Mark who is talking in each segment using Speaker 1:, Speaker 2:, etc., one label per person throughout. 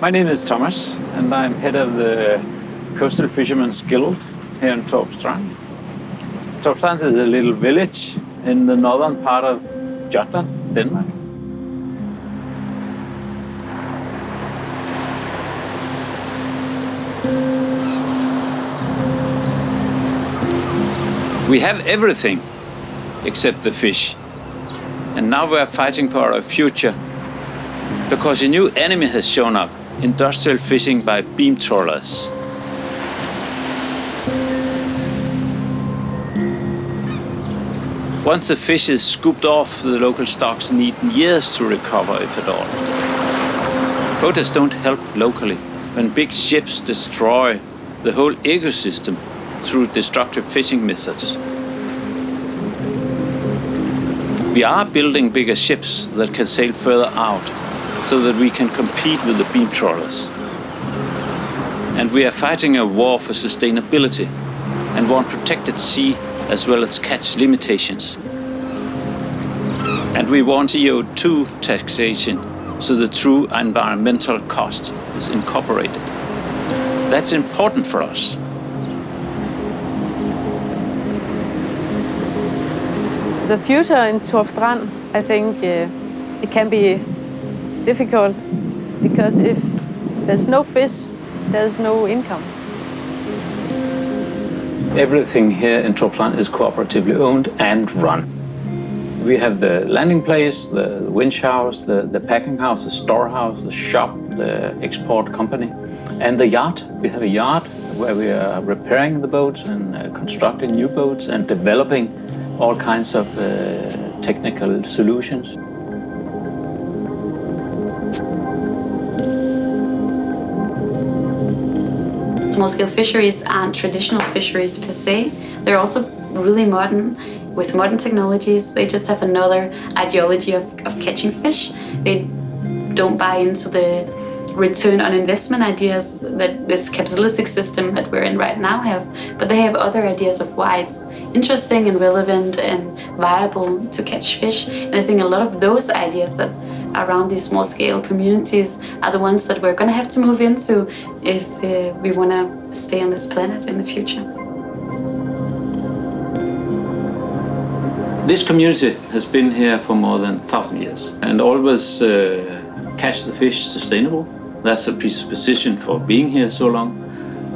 Speaker 1: My name is Thomas, and I'm head of the Coastal Fishermen's Guild here in Thorupstrand. Thorupstrand is a little village in the northern part of Jutland, Denmark. We have everything except the fish. And now we are fighting for our future because a new enemy has shown up, industrial fishing by beam trawlers. Once the fish is scooped off, the local stocks need years to recover, if at all. Quotas don't help locally when big ships destroy the whole ecosystem through destructive fishing methods. We are building bigger ships that can sail further out so that we can compete with the beam trawlers. And we are fighting a war for sustainability and want protected sea as well as catch limitations. And we want CO2 taxation so the true environmental cost is incorporated. That's important for us.
Speaker 2: The future in Thorupstrand, I think it can be difficult because if there's no fish, there's no income.
Speaker 1: Everything here in Thorupstrand is cooperatively owned and run. We have the landing place, the winch house, the packing house, the storehouse, the shop, the export company, and the yard. We have a yard where we are repairing the boats and constructing new boats and developing all kinds of technical solutions.
Speaker 3: Small-scale fisheries aren't traditional fisheries per se. They're also really modern, with modern technologies. They just have another ideology of catching fish. They don't buy into the return on investment ideas that this capitalistic system that we're in right now have, but they have other ideas of why it's interesting and relevant and viable to catch fish. And I think a lot of those ideas that are around these small-scale communities are the ones that we're going to have to move into if we want to stay on this planet in the future.
Speaker 1: This community has been here for more than 1,000 years and always catch the fish sustainable. That's a presupposition for being here so long.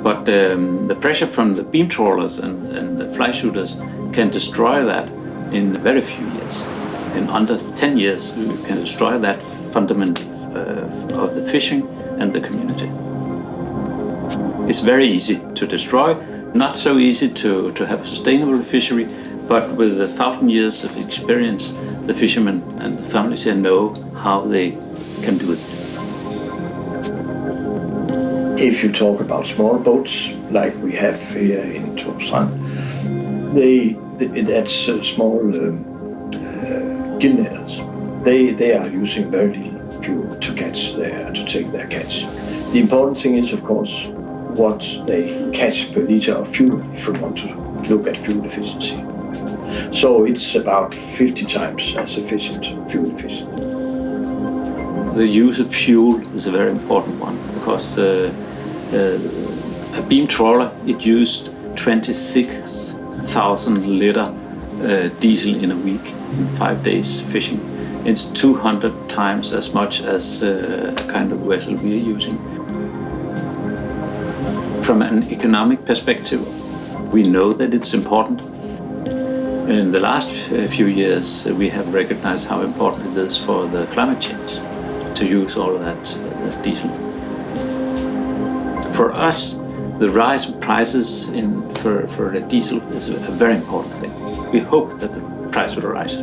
Speaker 1: But the pressure from the beam trawlers and the fly shooters can destroy that in very few years. In under 10 years, we can destroy that fundament of the fishing and the community. It's very easy to destroy, not so easy to have a sustainable fishery, but with 1,000 years of experience, the fishermen and the families here know how they can do it.
Speaker 4: If you talk about small boats, like we have here in Thorupstrand, that's small gill netters. They are using very little fuel to take their catch. The important thing is, of course, what they catch per liter of fuel if we want to look at fuel efficiency. So it's about 50 times as efficient, fuel efficient.
Speaker 1: The use of fuel is a very important one because a beam trawler, it used 26,000 liter diesel in a week in 5 days fishing. It's 200 times as much as a kind of vessel we are using. From an economic perspective, we know that it's important. In the last few years, we have recognized how important it is for the climate change to use all of that diesel. For us, the rise in prices for the diesel is a very important thing. We hope that the price will rise.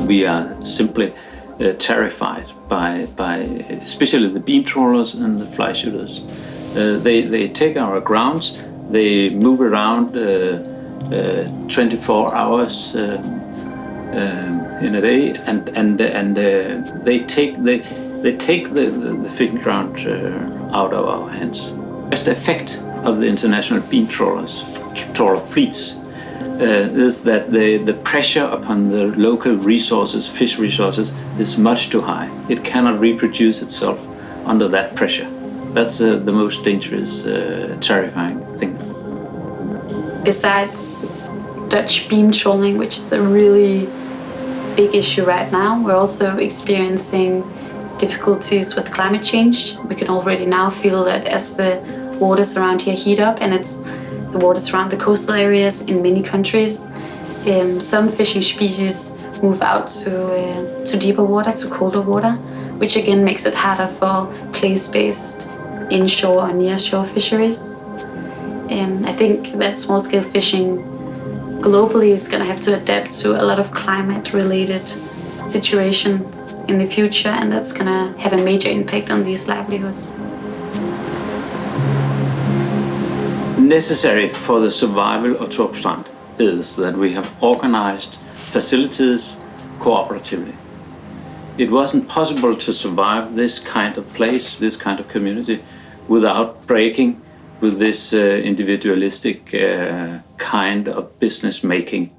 Speaker 1: We are simply terrified by especially the beam trawlers and the fly shooters. They take our grounds, they move around 24 hours in a day, and they take the fishing ground out of our hands. Just the effect of the international beam trawler fleets is that the pressure upon the local resources, fish resources, is much too high. It cannot reproduce itself under that pressure. That's the most dangerous, terrifying thing.
Speaker 3: Besides Dutch beam trawling, which is a really big issue right now, we're also experiencing difficulties with climate change. We can already now feel that as the waters around here heat up, and it's the waters around the coastal areas in many countries, some fishing species move out to deeper water, to colder water, which again makes it harder for place-based inshore or near-shore fisheries. I think that small-scale fishing globally is going to have to adapt to a lot of climate-related situations in the future, and that's going to have a major impact on these livelihoods.
Speaker 1: Necessary for the survival of Thorupstrand is that we have organized facilities cooperatively. It wasn't possible to survive this kind of place, this kind of community, without breaking with this individualistic kind of business making.